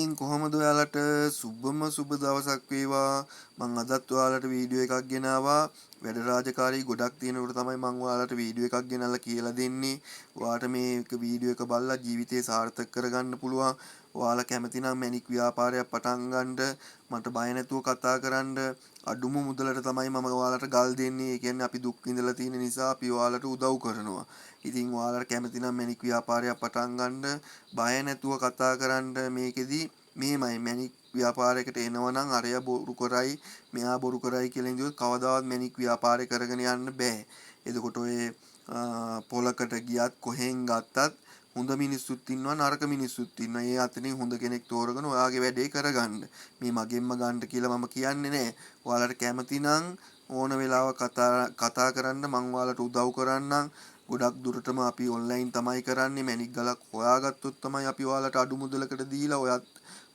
ඉතින් කොහොමද ඔයාලට සුබම සුබ දවසක් වේවා. මම අදත් ඔයාලට වීඩියෝ එකක් ගෙනාවා. වැඩ රාජකාරී ගොඩක් තියෙනකොට තමයි මම ඔයාලට වීඩියෝ එකක් ගෙනල්ලා කියලා දෙන්නේ. ඔයාලට මේක වීඩියෝ එක බලලා ජීවිතේ සාර්ථක කරගන්න පුළුවන්. ඔයාලා කැමති නම් මැණික් ව්‍යාපාරයක් පටන් ගන්නද මට බය නැතුව කතා කරන්න. අඩුම මුදලට තමයි මම ඔයාලට ගල් දෙන්නේ. ඒ කියන්නේ අපි දුක් විඳලා තියෙන නිසා අපි ඔයාලට උදව් කරනවා. ඉතින් ඔයාලට කැමති නම් මැණික් ව්‍යාපාරයක් පටන් ගන්න බය නැතුව කතා කරන්න. මේකෙදි මේමයි මැණික් ව්‍යාපාරයකට එනවනම් අරයා බොරු කරයි මෙයා බොරු කරයි කියලා ඉඳියොත් කවදාවත් මැණික් ව්‍යාපාරය කරගෙන යන්න බෑ. එතකොට ඔය පොලකට ගියත් කොහෙන් ගත්තත් හොඳ මිනිස්සුත් ඉන්නවා නරක මිනිස්සුත් ඉන්නවා. ඒ අතරින් හොඳ කෙනෙක් තෝරගෙන ඔයාගේ වැඩේ කරගන්න. මේ මගෙන්ම ගන්න කියලා මම කියන්නේ නෑ. ඔයාලට කැමති නම් ඕන වෙලාවක කතා කරන්න මම ඔයාලට උදව් කරන්නම්. ගොඩක් දුරටම අපි ඔන්ලයින් තමයි කරන්නේ. මැණික් ගලක් හොයාගත්තොත් තමයි අපි ඔයාලට අඩු මුදලකට දීලා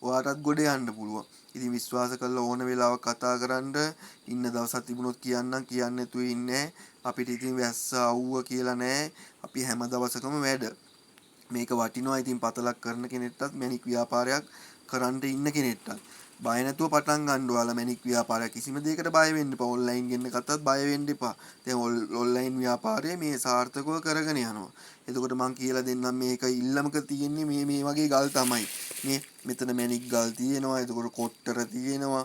ඔයාටත් ගොඩ යන්න පුළුවන්. ඉතින් විශ්වාස කරලා ඕන වෙලාවක කතා කරන්න. ඉන්න දවසක් තිබුණොත් කියන්නම්, කියන්නේ නැතුව ඉන්නේ. අපිට ඉතින් වැස්ස අවුව කියලා නෑ. අපි හැම දවසකම වැඩ. මේක වටිනවා. ඉතින් පතලක් කරන කෙනෙක්ටත් මැණික් ව්‍යාපාරයක් කරන්න ඉන්න කෙනෙක්ටත් බය නැතුව පටන් ගන්න. ඔයාලා මැණික් ව්‍යාපාරයක් කිසිම දෙයකට බය වෙන්න එපා. ඔන්ලයින් ගෙන්න ගත්තත් බය වෙන්න එපා. දැන් ඔන්ලයින් ව්‍යාපාරය මේ සාර්ථකව කරගෙන යනවා. එතකොට මම කියලා දෙන්නම් මේක ඉල්ලමක තියෙන්නේ මේ වගේ ගල් තමයි. මේ මෙතන මැණික් ගල් තියෙනවා. එතකොට කොට්ටර තියෙනවා.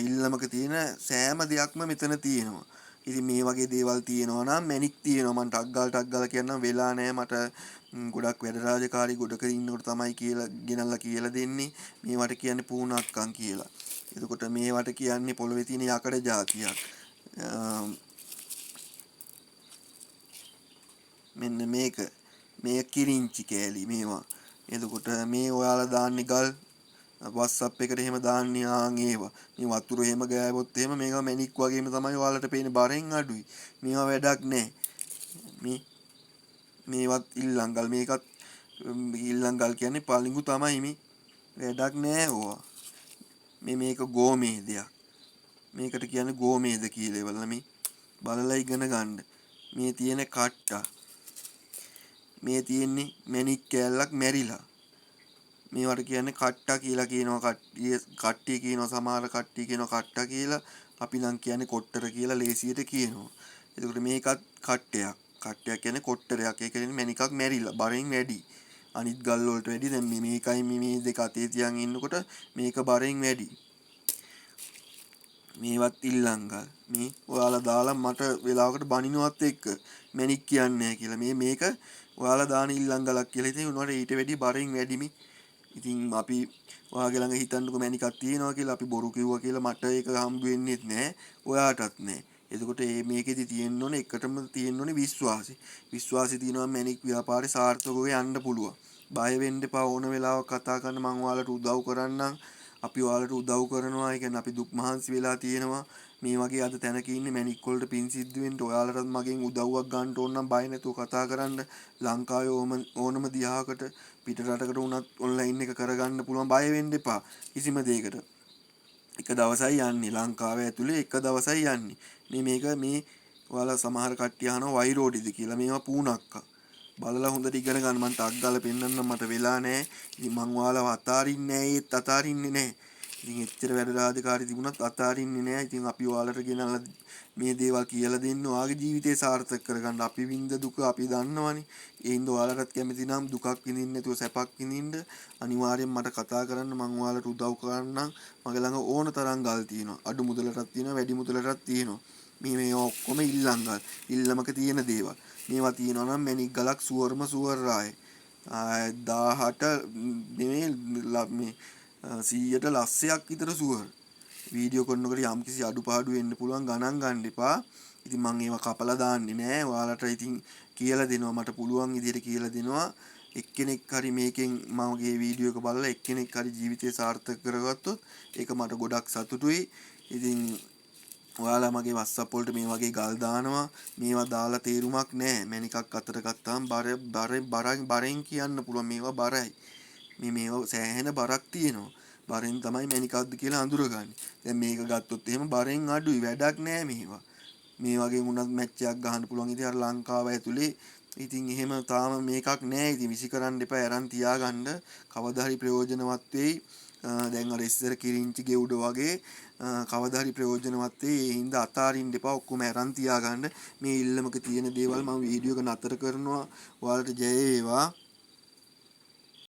ඉල්ලමක තියෙන සෑම දෙයක්ම මෙතන තියෙනවා. ඉතින් මේ වගේ දේවල් තියෙනවා නම් මැණික් තියෙනවා. මම ටක් ගාලා කියන්නම් වෙලා නැහැ මට ගොඩක් වැඩ රාජකාරී ගොඩක ඉන්නකොට තමයි කියලා ගෙනල්ලා කියලා දෙන්නේ. මේවට කියන්නේ පූණක්කම් කියලා. එතකොට මේවට කියන්නේ පොළවේ තියෙන යකඩ జాතියක්. මෙන්න මේක කිරින්චි කෑලි මේවා. එතකොට මේ ඔයාලා දාන්නේ ගල් WhatsApp එකට එහෙම දාන්නේ ඒවා. මේ වතුර එහෙම ගෑවොත් එහෙම මේක මැණික් වගේම තමයි ඔයාලට පේන්නේ බරෙන් අඩුයි. මේවා වැඩක් නැහැ. මේවත් ඉල්ලංගල් මේකත් ඉල්ලංගල් කියන්නේ පලිඟු තමයි මේ වැඩක් නෑ ඕවා. මේක ගෝමේදයක්. මේකට කියන්නේ ගෝමේද කියලා ඒවල මේ බලලා ඉගෙන ගන්න. මේ තියෙන කට්ටා. මේ තියෙන්නේ මැණික් කෑල්ලක් මැරිලා. මේවට කියන්නේ කට්ටා කියලා කියනවා. කට්ටිය කියනවා සමහර කට්ටිය කියනවා කට්ටා කියලා. අපි නම් කියන්නේ කොට්ටර කියලා ලේසියට කියනවා. එතකොට මේකත් කට්ටයක්. කට්ටයක් කියන්නේ කොට්ටරයක්. ඒ කියන්නේ මැණිකක් මැරිලා බරෙන් වැඩි. අනිත් ගල් වලට වැඩි. දැන් මේකයි මේ දෙක අතේ තියන් ඉන්නකොට මේක බරෙන් වැඩි. මේවත් ඉල්ලංගල්. මේ ඔයාලා දාලා මට වෙලාවකට බනිනවත් එක්ක මැණික් කියන්නේ නැහැ කියලා. මේක ඔයාලා දාන ඉල්ලංගලක් කියලා. ඉතින් උනාට ඊට වැඩි බරෙන් වැඩිමි. ඉතින් අපි ඔයාගේ ළඟ හිතන්නකො මැණිකක් තියෙනවා කියලා අපි බොරු කිව්වා කියලා මට ඒක හම්බ වෙන්නේත් නැහැ. ඔයාටත් නැහැ. එතකොට මේකෙදි තියෙන්න ඕනේ එකටම තියෙන්න ඕනේ විශ්වාසය. විශ්වාසය තියෙනවා මැණික් ව්‍යාපාරේ සාර්ථකව යන්න පුළුවන්. බය වෙන්න එපා. ඕන වෙලාවක කතා කරන්න මම ඔයාලට උදව් කරන්නම්. අපි ඔයාලට උදව් කරනවා. ඒ කියන්නේ අපි දුක් මහන්සි වෙලා තියෙනවා. මේ වගේ අද තැනක ඉන්නේ මැණික් වලට පින් සිද්ධ වෙන්න ඔයාලටත් මගෙන් උදව්වක් ගන්න ඕන නම් බය නැතුව කතා කරන්න. ලංකාවේ ඕනම දිහාකට පිට රටකට වුණත් ඔන්ලයින් එක කරගන්න පුළුවන්. බය වෙන්න එපා කිසිම දෙයකට. එක දවසයි යන්නේ ලංකාවේ ඇතුලේ එක දවසයි යන්නේ. මේ ඔයාලා සමහර කට්ටිය අහනවා වයිරෝඩිද කියලා. මේවා පූණක්කා. බලලා හොඳට ඉගෙන ගන්න. මම ටක් ගාලා පෙන්නන්න මට වෙලා නැහැ. ඉතින් මං ඔයාලව අතාරින්නේ නැහැ. ඉතින් එච්චර වැඩ රාජකාරී තිබුණත් අතාරින්නේ නැහැ. ඉතින් අපි ඔයාලට ගෙනල්ලා මේ දේවල් කියලා දෙන්න ඔයාගේ ජීවිතේ සාර්ථක කරගන්න. අපි විඳ දුක අපි දන්නවනේ. ඒ හින්දා ඔයාලටත් කැමති නම් දුකක් විඳින්න නැතුව සැපක් විඳින්න අනිවාර්යෙන් මට කතා කරන්න. මම ඔයාලට උදව් කරන්නම්. මගේ ළඟ ඕන තරම් ගල් තියෙනවා. අඩු මුදලටත් තියෙනවා, වැඩි මුදලටත් තියෙනවා. මේ ඔක්කොම ඉල්ලංගල්. ඉල්ලමක තියෙන දේවල්. මේවා තියෙනවා නම් මැණික් ගලක් සුවර්ම සුවර්රාය. 18 නෙමෙයි මේ 100ට ලස්සයක් විතර සුවර්. වීඩියෝ කරනකොට යම්කිසි අඩුපාඩු වෙන්න පුළුවන් ගණන් ගන්න එපා. ඉතින් මම ඒවා කපලා දාන්නේ නෑ. ඔයාලට ඉතින් කියලා දෙනවා මට පුළුවන් විදිහට කියලා දෙනවා. එක්කෙනෙක් හරි මේකෙන් මගේ වීඩියෝ එක බලලා එක්කෙනෙක් හරි ජීවිතේ සාර්ථක කරගත්තොත් ඒක මට ගොඩක් සතුටුයි. ඉතින් ඔයාලා මගේ WhatsApp වලට මේ වගේ ගල් දානවා. මේවා දාලා තේරුමක් නෑ. මැණිකක් අතට ගත්තාම බරෙන් කියන්න පුළුවන් මේවා බරයි. මේවා සෑහෙන බරක් තියෙනවා. බරෙන් තමයි මැණිකක්ද කියලා අඳුරගන්නේ. දැන් මේක ගත්තොත් එහෙම බරෙන් අඩුයි. වැඩක් නෑ මේවා. මේ වගේ වුණත් මැච් එකක් ගහන්න පුළුවන්. ඉතින් අර ලංකාව ඇතුලේ ඉතින් එහෙම තාම මේකක් නෑ. ඉතින් විසි කරන්න එපා. අරන් තියාගන්න. කවදා හරි ප්‍රයෝජනවත් වෙයි. දැන් අර ඉස්සර කිරිංචි ගෙවුඩ වගේ කවදා හරි ප්‍රයෝජනවත් වෙයි. ඒ හින්දා අතාරින්න එපා. ඔක්කොම අරන් තියාගන්න. මේ ඉල්ලමක තියෙන දේවල් මම වීඩියෝ එක නතර කරනවා. ඔයාලට ජය වේවා.